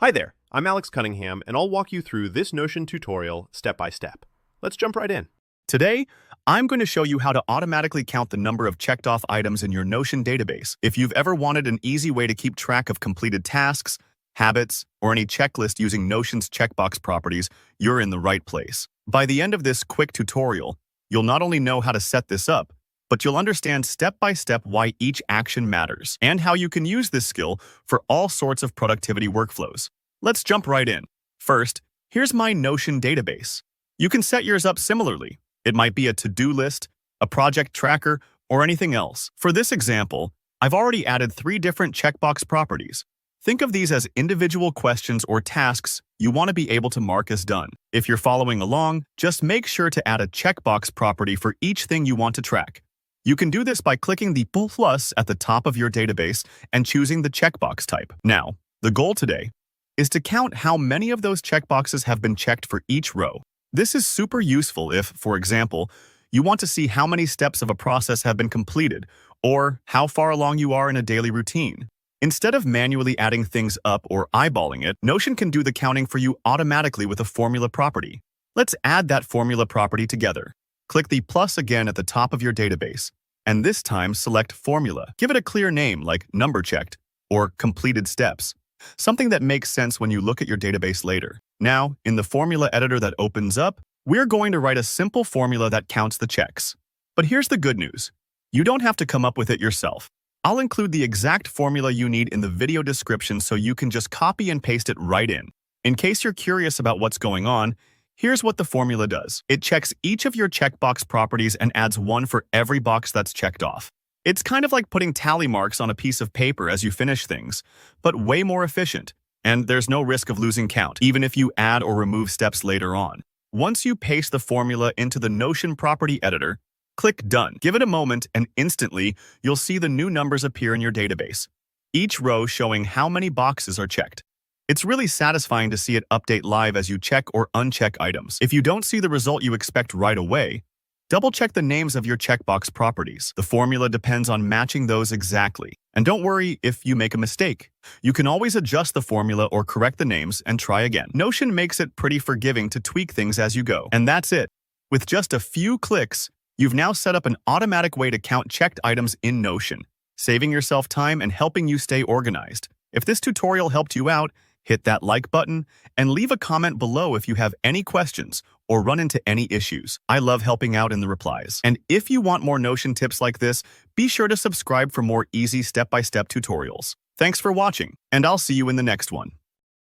Hi there, I'm Alex Cunningham, and I'll walk you through this Notion tutorial step by step. Let's jump right in. Today, I'm going to show you how to automatically count the number of checked off items in your Notion database. If you've ever wanted an easy way to keep track of completed tasks, habits, or any checklist using Notion's checkbox properties, you're in the right place. By the end of this quick tutorial, you'll not only know how to set this up, but you'll understand step by step why each action matters and how you can use this skill for all sorts of productivity workflows. Let's jump right in. First, here's my Notion database. You can set yours up similarly. It might be a to-do list, a project tracker, or anything else. For this example, I've already added 3 different checkbox properties. Think of these as individual questions or tasks you want to be able to mark as done. If you're following along, just make sure to add a checkbox property for each thing you want to track. You can do this by clicking the plus at the top of your database and choosing the checkbox type. Now, the goal today is to count how many of those checkboxes have been checked for each row. This is super useful if, for example, you want to see how many steps of a process have been completed or how far along you are in a daily routine. Instead of manually adding things up or eyeballing it, Notion can do the counting for you automatically with a formula property. Let's add that formula property together. Click the plus again at the top of your database, and this time select Formula. Give it a clear name like Number Checked or Completed Steps, something that makes sense when you look at your database later. Now, in the formula editor that opens up, we're going to write a simple formula that counts the checks. But here's the good news. You don't have to come up with it yourself. I'll include the exact formula you need in the video description so you can just copy and paste it right in. In case you're curious about what's going on, here's what the formula does. It checks each of your checkbox properties and adds 1 for every box that's checked off. It's kind of like putting tally marks on a piece of paper as you finish things, but way more efficient. And there's no risk of losing count, even if you add or remove steps later on. Once you paste the formula into the Notion property editor, click Done. Give it a moment and instantly, you'll see the new numbers appear in your database, each row showing how many boxes are checked. It's really satisfying to see it update live as you check or uncheck items. If you don't see the result you expect right away, double-check the names of your checkbox properties. The formula depends on matching those exactly. And don't worry if you make a mistake. You can always adjust the formula or correct the names and try again. Notion makes it pretty forgiving to tweak things as you go. And that's it. With just a few clicks, you've now set up an automatic way to count checked items in Notion, saving yourself time and helping you stay organized. If this tutorial helped you out, hit that like button and leave a comment below if you have any questions or run into any issues. I love helping out in the replies. And if you want more Notion tips like this, be sure to subscribe for more easy step-by-step tutorials. Thanks for watching, and I'll see you in the next one.